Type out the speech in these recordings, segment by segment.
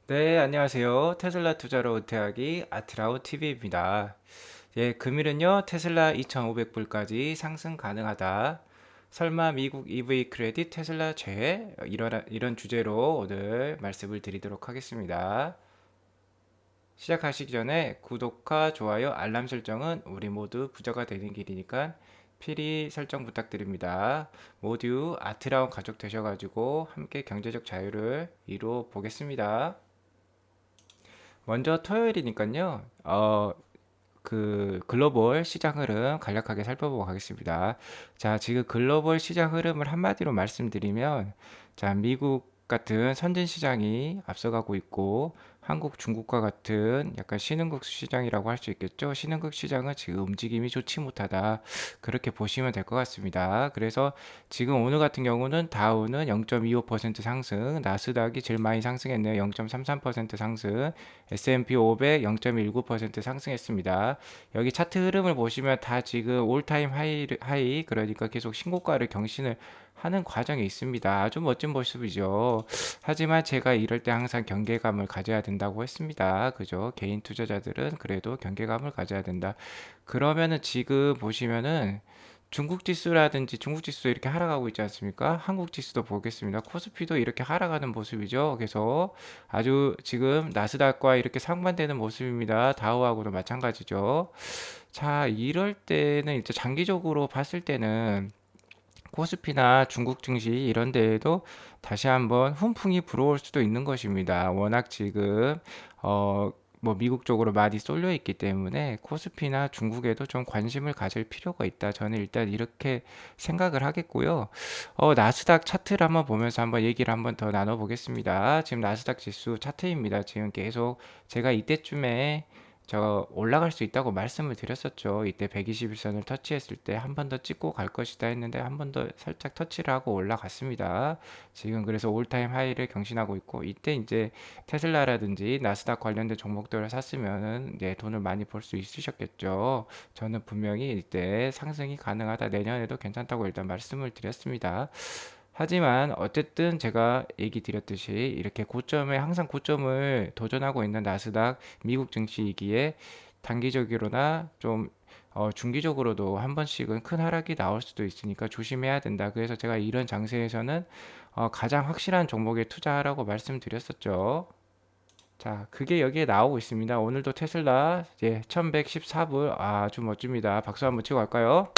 네, 안녕하세요. 테슬라 투자로 은퇴하기 아트라우 TV입니다. 예, 금일은요, 테슬라 2,500불까지 상승 가능하다. 설마 미국 EV 크레딧 테슬라 최애? 이런 주제로 오늘 말씀을 드리도록 하겠습니다. 시작하시기 전에 구독과 좋아요, 알람 설정은 우리 모두 부자가 되는 길이니까 필히 설정 부탁드립니다. 모두 아트라운 가족 되셔가지고 함께 경제적 자유를 이루어 보겠습니다. 먼저 토요일이니까요. 그 글로벌 시장 흐름 간략하게 살펴보고 가겠습니다. 자, 지금 글로벌 시장 흐름을 한마디로 말씀드리면, 자, 미국 같은 선진 시장이 앞서가고 있고, 한국, 중국과 같은 약간 신흥국 시장이라고 할 수 있겠죠. 신흥국 시장은 지금 움직임이 좋지 못하다. 그렇게 보시면 될 것 같습니다. 그래서 지금 오늘 같은 경우는 다우는 0.25% 상승, 나스닥이 제일 많이 상승했네요. 0.33% 상승, S&P 500 0.19% 상승했습니다. 여기 차트 흐름을 보시면 다 지금 올타임 하이 그러니까 계속 신고가를 경신을 하는 과정에 있습니다. 아주 멋진 모습이죠. 하지만 제가 이럴 때 항상 경계감을 가져야 된다고 했습니다. 그죠? 개인 투자자들은 그래도 경계감을 가져야 된다. 그러면은 지금 보시면은 중국 지수라든지 중국 지수도 이렇게 하락하고 있지 않습니까? 한국 지수도 보겠습니다. 코스피도 이렇게 하락하는 모습이죠. 그래서 아주 지금 나스닥과 이렇게 상반되는 모습입니다. 다우하고도 마찬가지죠. 자, 이럴 때는 이제 장기적으로 봤을 때는 코스피나 중국 증시 이런 데에도 다시 한번 훈풍이 불어올 수도 있는 것입니다. 워낙 지금 뭐 미국 쪽으로 많이 쏠려 있기 때문에 코스피나 중국에도 좀 관심을 가질 필요가 있다. 저는 일단 이렇게 생각을 하겠고요. 나스닥 차트를 한번 보면서 한번 얘기를 한번 더 나눠보겠습니다. 지금 나스닥 지수 차트입니다. 지금 계속 제가 이때쯤에 저 올라갈 수 있다고 말씀을 드렸었죠. 이때 121선을 터치했을 때 한 번 더 찍고 갈 것이다 했는데 한 번 더 살짝 터치를 하고 올라갔습니다. 지금 그래서 올타임 하이를 경신하고 있고 이때 이제 테슬라라든지 나스닥 관련된 종목들을 샀으면은 이제 돈을 많이 벌 수 있으셨겠죠. 저는 분명히 이때 상승이 가능하다. 내년에도 괜찮다고 일단 말씀을 드렸습니다. 하지만 어쨌든 제가 얘기 드렸듯이 이렇게 고점에 항상 고점을 도전하고 있는 나스닥 미국 증시이기에 단기적으로나 좀 중기적으로도 한 번씩은 큰 하락이 나올 수도 있으니까 조심해야 된다. 그래서 제가 이런 장세에서는 가장 확실한 종목에 투자하라고 말씀드렸었죠. 자, 그게 여기에 나오고 있습니다. 오늘도 테슬라 이제 1114불 아주 멋집니다. 박수 한번 치고 갈까요?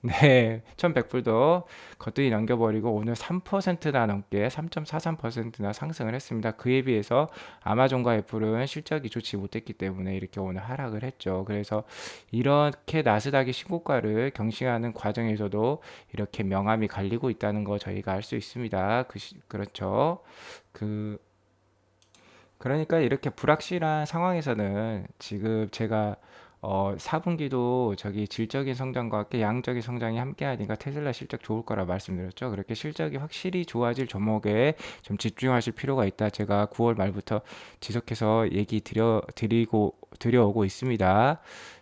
네, 1100불도 거뜬히 넘겨버리고 오늘 3%나 넘게 3.43%나 상승을 했습니다. 그에 비해서 아마존과 애플은 실적이 좋지 못했기 때문에 이렇게 오늘 하락을 했죠. 그래서 이렇게 나스닥이 신고가를 경신하는 과정에서도 이렇게 명암이 갈리고 있다는 거 저희가 알 수 있습니다. 그렇죠. 그 그러니까 이렇게 불확실한 상황에서는 지금 제가 4분기도 저기 질적인 성장과 함께 양적인 성장이 함께 하니까 테슬라 실적 좋을 거라 말씀드렸죠. 그렇게 실적이 확실히 좋아질 종목에 좀 집중하실 필요가 있다. 제가 9월 말부터 지속해서 드려오고 있습니다.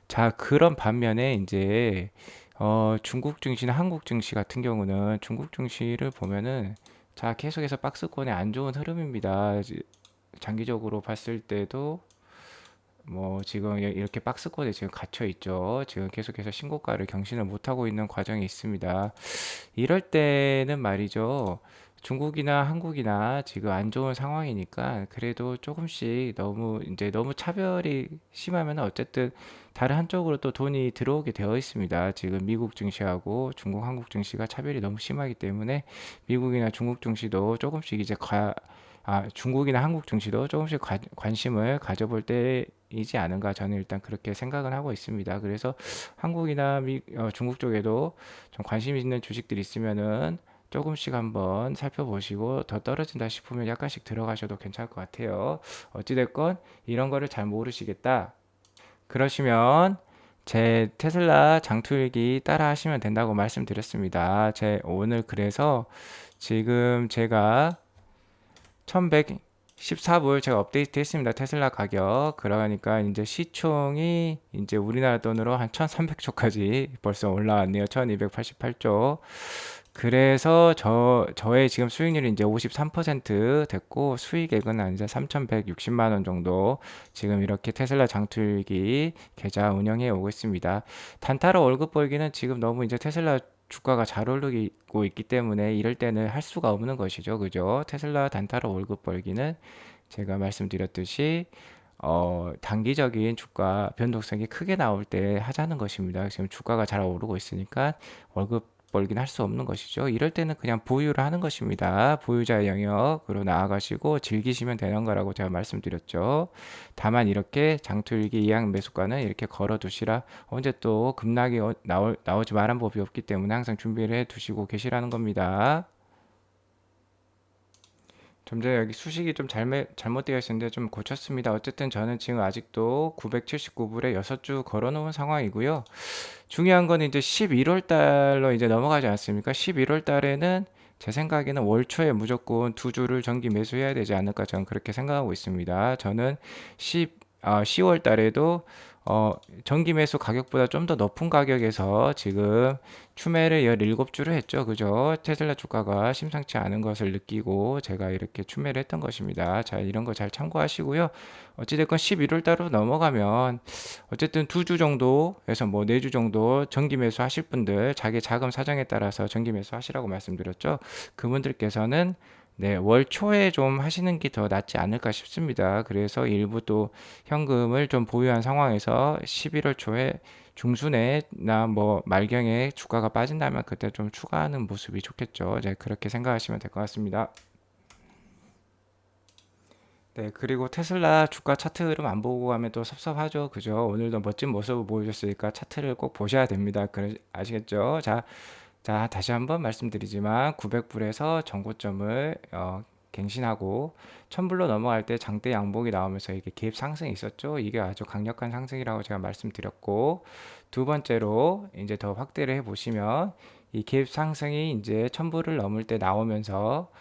자, 그런 반면에 이제 중국 증시나 한국 증시 같은 경우는 중국 증시를 보면은 자, 계속해서 박스권에 안 좋은 흐름입니다. 장기적으로 봤을 때도 뭐 지금 이렇게 박스권에 지금 갇혀 있죠. 지금 계속해서 신고가를 경신을 못하고 있는 과정이 있습니다. 이럴 때는 말이죠. 중국이나 한국이나 지금 안 좋은 상황이니까 그래도 조금씩 너무 차별이 심하면 어쨌든 다른 한쪽으로 또 돈이 들어오게 되어 있습니다. 지금 미국 증시하고 중국, 한국 증시가 차별이 너무 심하기 때문에 미국이나 중국 증시도 조금씩 중국이나 한국 증시도 조금씩 관심을 가져볼 때이지 않은가 저는 일단 그렇게 생각은 하고 있습니다. 그래서 한국이나 중국 쪽에도 좀 관심 있는 주식들이 있으면은 조금씩 한번 살펴보시고 더 떨어진다 싶으면 약간씩 들어가셔도 괜찮을 것 같아요. 어찌됐건 이런 거를 잘 모르시겠다. 그러시면 제 테슬라 장투일기 따라 하시면 된다고 말씀드렸습니다. 제 오늘 그래서 지금 제가 1114불 제가 업데이트 했습니다. 테슬라 가격. 그러니까 이제 시총이 이제 우리나라 돈으로 한 1300조까지 벌써 올라왔네요. 1288조. 그래서 저의 지금 수익률이 이제 53% 됐고, 수익액은 한 이제 3,160만 원 정도 지금 이렇게 테슬라 장투일기 계좌 운영해 오고 있습니다. 단타로 월급 벌기는 지금 너무 이제 테슬라 주가가 잘 오르고 있기 때문에 이럴 때는 할 수가 없는 것이죠. 그죠? 테슬라 단타로 월급 벌기는 제가 말씀드렸듯이 단기적인 주가 변동성이 크게 나올 때 하자는 것입니다. 지금 주가가 잘 오르고 있으니까 월급 벌긴 할 수 없는 것이죠. 이럴 때는 그냥 보유를 하는 것입니다. 보유자의 영역으로 나아가시고 즐기시면 되는 거라고 제가 말씀드렸죠. 다만 이렇게 장투일기 이항 매수가는 이렇게 걸어 두시라. 언제 또 급락이 나오지 말한 법이 없기 때문에 항상 준비를 해 두시고 계시라는 겁니다. 좀 전에 여기 수식이 좀 잘못되어 있었는데 좀 고쳤습니다. 어쨌든 저는 지금 아직도 979불에 6주 걸어놓은 상황이고요. 중요한 건 이제 11월 달로 이제 넘어가지 않습니까? 11월 달에는 제 생각에는 월 초에 무조건 두 주를 정기 매수해야 되지 않을까 저는 그렇게 생각하고 있습니다. 저는 10월 달에도 정기 매수 가격보다 좀 더 높은 가격에서 지금 추매를 17주를 했죠. 그죠? 테슬라 주가가 심상치 않은 것을 느끼고 제가 이렇게 추매를 했던 것입니다. 자, 이런 거 잘 참고하시고요. 어찌됐건 11월 달로 넘어가면 어쨌든 2주 정도에서 뭐 4주 정도 정기 매수 하실 분들 자기 자금 사정에 따라서 정기 매수 하시라고 말씀드렸죠. 그분들께서는 네, 월 초에 좀 하시는 게 더 낫지 않을까 싶습니다. 그래서 일부 또 현금을 좀 보유한 상황에서 11월 초에 중순에나 뭐 말경에 주가가 빠진다면 그때 좀 추가하는 모습이 좋겠죠. 이제 그렇게 생각하시면 될 것 같습니다. 네, 그리고 테슬라 주가 차트 흐름 안 보고 가면 또 섭섭하죠. 그죠? 오늘도 멋진 모습을 보여줬으니까 차트를 꼭 보셔야 됩니다. 아시겠죠? 자, 다시 한번 말씀드리지만 900불에서 전고점을 갱신하고 1000불로 넘어갈 때 장대 양봉이 나오면서 이게 갭 상승이 있었죠. 이게 아주 강력한 상승이라고 제가 말씀드렸고 두 번째로 이제 더 확대를 해 보시면 이 갭 상승이 이제 1000불을 넘을 때 나오면서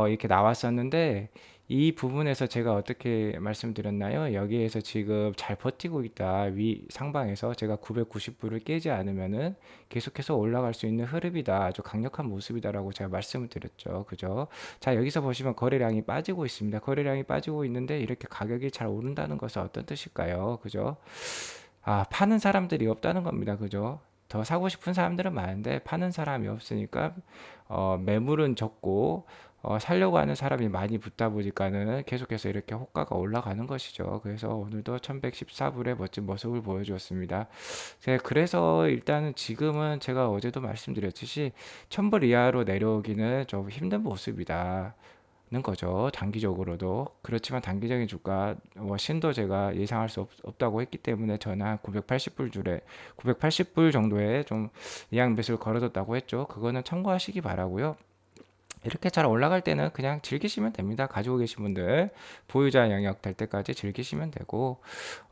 이렇게 나왔었는데 이 부분에서 제가 어떻게 말씀드렸나요? 여기에서 지금 잘 버티고 있다. 위 상방에서 제가 990불을 깨지 않으면은 계속해서 올라갈 수 있는 흐름이다. 아주 강력한 모습이다라고 제가 말씀을 드렸죠. 그죠? 자, 여기서 보시면 거래량이 빠지고 있습니다. 거래량이 빠지고 있는데 이렇게 가격이 잘 오른다는 것은 어떤 뜻일까요? 그죠? 아, 파는 사람들이 없다는 겁니다. 그죠? 더 사고 싶은 사람들은 많은데 파는 사람이 없으니까 매물은 적고 살려고 하는 사람이 많이 붙다 보니까는 계속해서 이렇게 호가가 올라가는 것이죠. 그래서 오늘도 1114불의 멋진 모습을 보여주었습니다. 그래서 일단은 지금은 제가 어제도 말씀드렸듯이 1000불 이하로 내려오기는 좀 힘든 모습이다. 는 거죠. 단기적으로도. 그렇지만 단기적인 주가 신도 제가 예상할 수 없다고 했기 때문에 저는 한 980불 정도에 좀 이양 매수를 걸어뒀다고 했죠. 그거는 참고하시기 바라고요. 이렇게 잘 올라갈 때는 그냥 즐기시면 됩니다. 가지고 계신 분들 보유자 영역 될 때까지 즐기시면 되고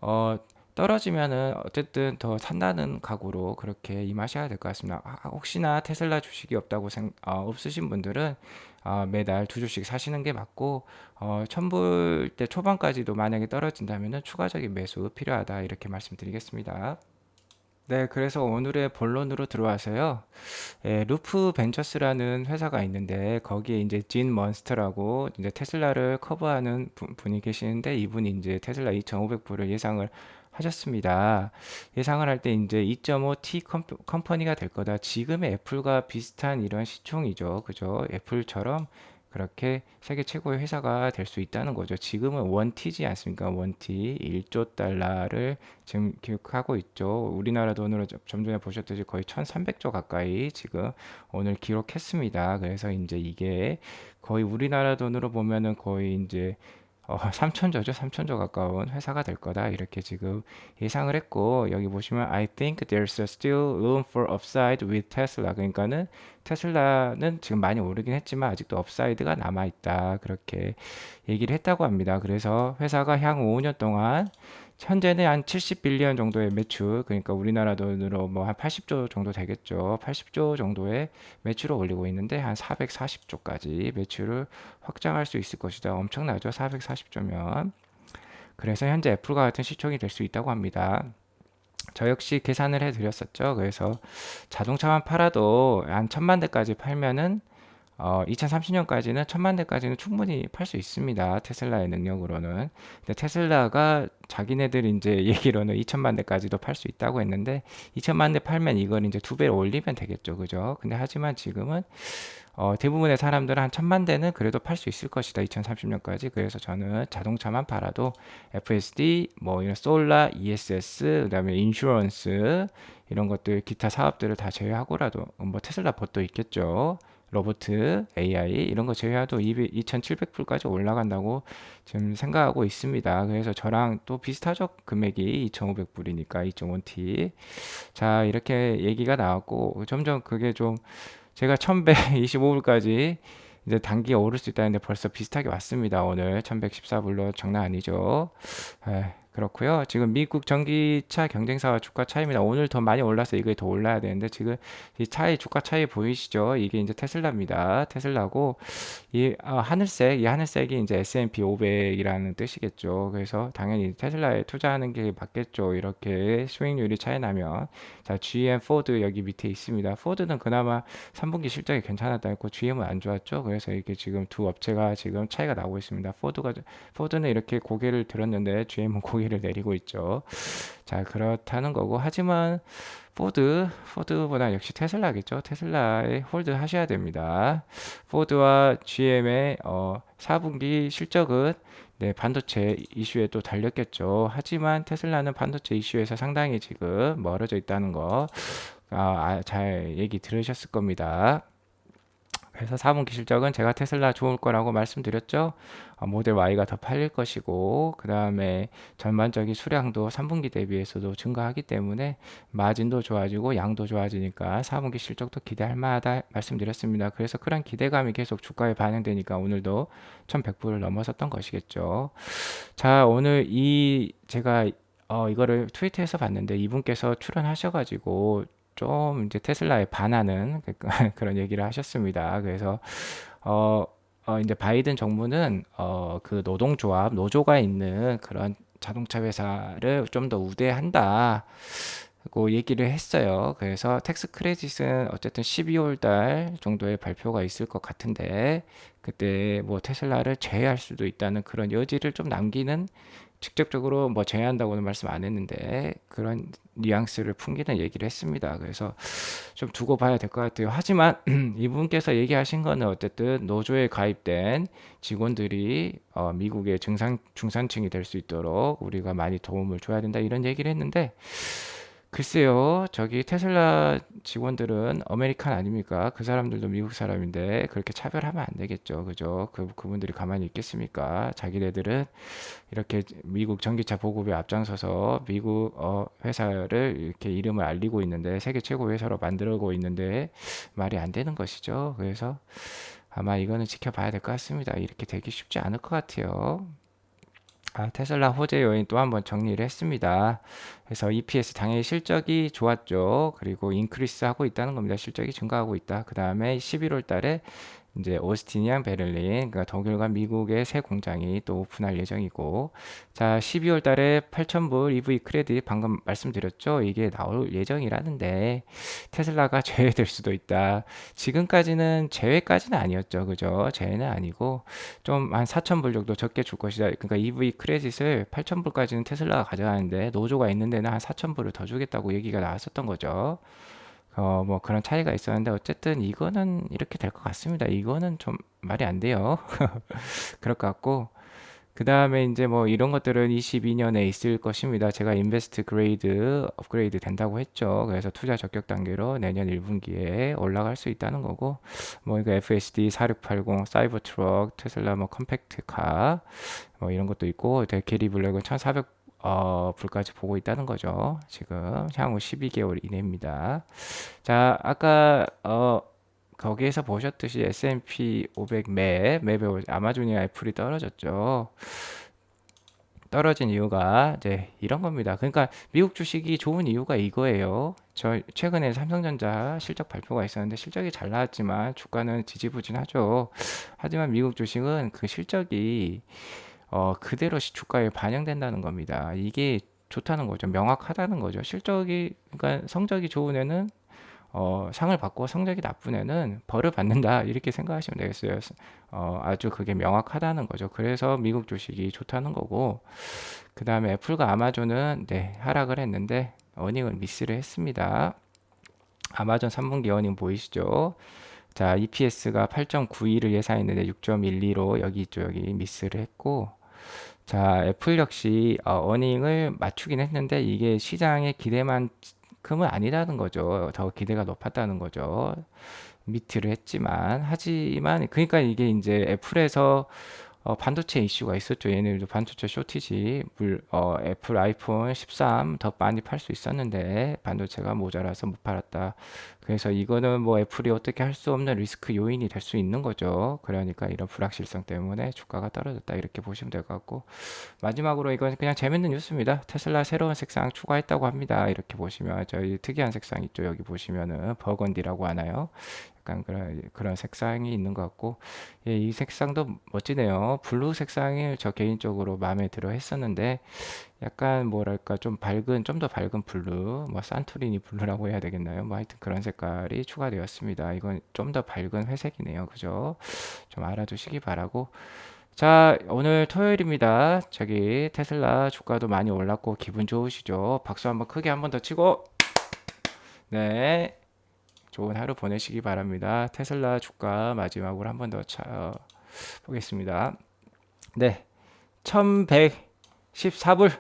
어, 떨어지면은 어쨌든 더 산다는 각오로 그렇게 임하셔야 될 것 같습니다. 혹시나 테슬라 주식이 없으신 분들은 매달 두 주씩 사시는 게 맞고 1000불대 초반까지도 만약에 떨어진다면은 추가적인 매수 필요하다 이렇게 말씀드리겠습니다. 네, 그래서 오늘의 본론으로 들어와서요. 루프 벤처스라는 회사가 있는데 거기에 이제 진 먼스터라고 이제 테슬라를 커버하는 분이 계시는데 이분이 이제 테슬라 2,500불을 예상을 하셨습니다. 예상을 할 때 이제 2.5T 컴퍼니가 될 거다. 지금의 애플과 비슷한 이런 시총이죠. 그죠? 애플처럼 그렇게 세계 최고의 회사가 될 수 있다는 거죠. 지금은 원티지 않습니까? 원티 1조 달러를 지금 기록하고 있죠. 우리나라 돈으로 좀 전에 보셨듯이 거의 1300조 가까이 지금 오늘 기록했습니다. 그래서 이제 이게 거의 우리나라 돈으로 보면은 거의 이제 3천조죠. 3천조 가까운 회사가 될 거다. 이렇게 지금 예상을 했고, 여기 보시면 I think there's still room for upside with Tesla. 그러니까는 테슬라는 지금 많이 오르긴 했지만 아직도 업사이드가 남아 있다. 그렇게 얘기를 했다고 합니다. 그래서 회사가 향후 5년 동안 현재는 한 70빌리언 정도의 매출, 그러니까 우리나라 돈으로 뭐 한 80조 정도 되겠죠. 80조 정도의 매출을 올리고 있는데 한 440조까지 매출을 확장할 수 있을 것이다. 엄청나죠. 440조면. 그래서 현재 애플과 같은 시총이 될 수 있다고 합니다. 저 역시 계산을 해드렸었죠. 그래서 자동차만 팔아도 한 1000만 대까지 팔면은 2030년까지는 1000만 대까지는 충분히 팔 수 있습니다. 테슬라의 능력으로는. 근데 테슬라가 자기네들 이제 얘기로는 2000만 대까지도 팔 수 있다고 했는데 2000만 대 팔면 이걸 이제 두 배로 올리면 되겠죠. 그죠? 근데 하지만 지금은 대부분의 사람들은 한 1000만 대는 그래도 팔 수 있을 것이다. 2030년까지. 그래서 저는 자동차만 팔아도 FSD, 뭐 이런 솔라, ESS, 그다음에 인슈런스 이런 것들 기타 사업들을 다 제외하고라도 뭐 테슬라 봇도 있겠죠. 로보트, AI 이런 거 제외해도 2,700불까지 올라간다고 지금 생각하고 있습니다. 그래서 저랑 또 비슷하죠. 금액이 2,500불이니까 2.1T. 자, 이렇게 얘기가 나왔고 점점 그게 좀 제가 1125불까지 이제 단기에 오를 수 있다는데 벌써 비슷하게 왔습니다. 오늘 1114불로 장난 아니죠. 그렇고요. 지금 미국 전기차 경쟁사와 주가 차이입니다. 오늘 더 많이 올라서 이게 더 올라야 되는데 지금 이 차이 주가 차이 보이시죠? 이게 이제 테슬라입니다. 테슬라고 하늘색 이 하늘색이 이제 S&P 500이라는 뜻이겠죠. 그래서 당연히 테슬라에 투자하는 게 맞겠죠. 이렇게 수익률이 차이 나면 자 GM, 포드 여기 밑에 있습니다. 포드는 그나마 3분기 실적이 괜찮았다 했고 GM은 안 좋았죠. 그래서 이게 지금 두 업체가 지금 차이가 나고 있습니다. 포드는 이렇게 고개를 들었는데 GM은 고개를 내리고 있죠. 자, 그렇다는 거고. 하지만 포드보다 역시 테슬라겠죠. 테슬라에 홀드 하셔야 됩니다. 포드와 GM의 4분기 실적은 네, 반도체 이슈에 또 달렸겠죠. 하지만 테슬라는 반도체 이슈에서 상당히 지금 멀어져 있다는 거, 잘 얘기 들으셨을 겁니다. 그래서 4분기 실적은 제가 테슬라 좋을 거라고 말씀드렸죠. 모델 Y가 더 팔릴 것이고, 그 다음에 전반적인 수량도 3분기 대비해서도 증가하기 때문에 마진도 좋아지고 양도 좋아지니까 4분기 실적도 기대할 만하다 말씀드렸습니다. 그래서 그런 기대감이 계속 주가에 반영되니까 오늘도 1100불을 넘어섰던 것이겠죠. 자, 오늘 제가 이거를 트위터에서 봤는데 이분께서 출연하셔가지고 좀 이제 테슬라에 반하는 그런 얘기를 하셨습니다. 그래서 이제 바이든 정부는 그 노동조합 노조가 있는 그런 자동차 회사를 좀 더 우대한다. 고 얘기를 했어요. 그래서 텍스 크레딧은 어쨌든 12월 달 정도에 발표가 있을 것 같은데 그때 뭐 테슬라를 제외할 수도 있다는 그런 여지를 좀 남기는 직접적으로 뭐 제외한다고는 말씀 안 했는데 그런 뉘앙스를 풍기는 얘기를 했습니다. 그래서 좀 두고 봐야 될 것 같아요. 하지만 이분께서 얘기하신 거는 어쨌든 노조에 가입된 직원들이 미국의 중산층이 될 수 있도록 우리가 많이 도움을 줘야 된다 이런 얘기를 했는데 글쎄요, 저기 테슬라 직원들은 아메리칸 아닙니까? 그 사람들도 미국 사람인데 그렇게 차별하면 안 되겠죠. 그죠? 그분들이 가만히 있겠습니까? 자기네들은 이렇게 미국 전기차 보급에 앞장서서 미국 회사를 이렇게 이름을 알리고 있는데 세계 최고 회사로 만들고 있는데 말이 안 되는 것이죠. 그래서 아마 이거는 지켜봐야 될 것 같습니다. 이렇게 되기 쉽지 않을 것 같아요. 테슬라 호재 요인 또 한번 정리를 했습니다. 그래서 EPS 당연히 실적이 좋았죠. 그리고 인크리스 하고 있다는 겁니다. 실적이 증가하고 있다. 그 다음에 11월 달에 이제 오스틴이랑 베를린, 그러니까 독일과 미국의 새 공장이 또 오픈할 예정이고, 자, 12월 달에 8,000불 EV 크레딧 방금 말씀드렸죠. 이게 나올 예정이라는데 테슬라가 제외될 수도 있다. 지금까지는 제외까지는 아니었죠. 그죠? 제외는 아니고 좀 한 4,000불 정도 적게 줄 것이다. 그러니까 EV 크레딧을 8,000불까지는 테슬라가 가져가는데 노조가 있는 데는 한 4,000불을 더 주겠다고 얘기가 나왔었던 거죠. 뭐 그런 차이가 있었는데 어쨌든 이거는 이렇게 될 것 같습니다. 이거는 좀 말이 안 돼요. 그럴 것 같고 그 다음에 이제 뭐 이런 것들은 22년에 있을 것입니다. 제가 인베스트 그레이드 업그레이드 된다고 했죠. 그래서 투자 적격 단계로 내년 1분기에 올라갈 수 있다는 거고 뭐 이거 FSD 4680 사이버 트럭 테슬라 뭐 컴팩트카 뭐 이런 것도 있고 데캐리 블랙은 1400 불까지 보고 있다는 거죠. 지금 향후 12개월 이내입니다. 자, 아까 거기에서 보셨듯이 S&P 500 맵에 아마존이나 애플이 떨어졌죠. 떨어진 이유가 이제 이런 겁니다. 그러니까 미국 주식이 좋은 이유가 이거예요. 저 최근에 삼성전자 실적 발표가 있었는데 실적이 잘 나왔지만 주가는 지지부진하죠. 하지만 미국 주식은 그 실적이 그대로 주가에 반영된다는 겁니다. 이게 좋다는 거죠. 명확하다는 거죠. 실적이 그러니까 성적이 좋은 애는 상을 받고 성적이 나쁜 애는 벌을 받는다 이렇게 생각하시면 되겠어요. 아주 그게 명확하다는 거죠. 그래서 미국 주식이 좋다는 거고 그 다음에 애플과 아마존은 네, 하락을 했는데 어닝을 미스를 했습니다. 아마존 3분기 어닝 보이시죠? 자, EPS가 8.92를 예상했는데 6.12로 여기 미스를 했고 자, 애플 역시 어닝을 맞추긴 했는데 이게 시장의 기대만큼은 아니라는 거죠. 더 기대가 높았다는 거죠. 미트를 했지만 하지만 그러니까 이게 이제 애플에서 반도체 이슈가 있었죠. 얘네들도 반도체 쇼티지, 애플 아이폰 13 더 많이 팔 수 있었는데 반도체가 모자라서 못 팔았다. 그래서 이거는 뭐 애플이 어떻게 할 수 없는 리스크 요인이 될 수 있는 거죠. 그러니까 이런 불확실성 때문에 주가가 떨어졌다 이렇게 보시면 될 것 같고 마지막으로 이건 그냥 재밌는 뉴스입니다. 테슬라 새로운 색상 추가했다고 합니다. 이렇게 보시면 저희 특이한 색상 있죠. 여기 보시면은 버건디라고 하나요? 약간 그런 색상이 있는 것 같고 예, 이 색상도 멋지네요. 블루 색상이 저 개인적으로 마음에 들어 했었는데 약간 뭐랄까 좀 밝은 좀 더 밝은 블루 뭐 산토리니 블루라고 해야 되겠나요? 뭐 하여튼 그런 색깔이 추가되었습니다. 이건 좀 더 밝은 회색이네요. 그죠? 좀 알아두시기 바라고 자, 오늘 토요일입니다. 저기 테슬라 주가도 많이 올랐고 기분 좋으시죠? 박수 한번 크게 한번 더 치고 네. 좋은 하루 보내시기 바랍니다. 테슬라 주가 마지막으로 한번 더 보겠습니다. 네. 1114불.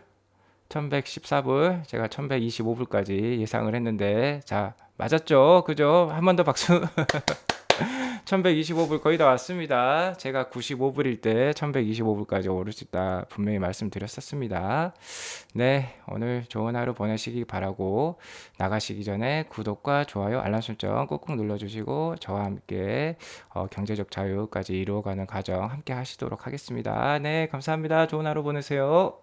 1114불. 제가 1125불까지 예상을 했는데 자, 맞았죠? 그죠? 한 번 더 박수. 1125불 거의 다 왔습니다. 제가 95불일 때 1125불까지 오를 수 있다 분명히 말씀드렸었습니다. 네, 오늘 좋은 하루 보내시기 바라고 나가시기 전에 구독과 좋아요, 알람 설정 꾹꾹 눌러주시고 저와 함께 경제적 자유까지 이루어가는 과정 함께 하시도록 하겠습니다. 네, 감사합니다. 좋은 하루 보내세요.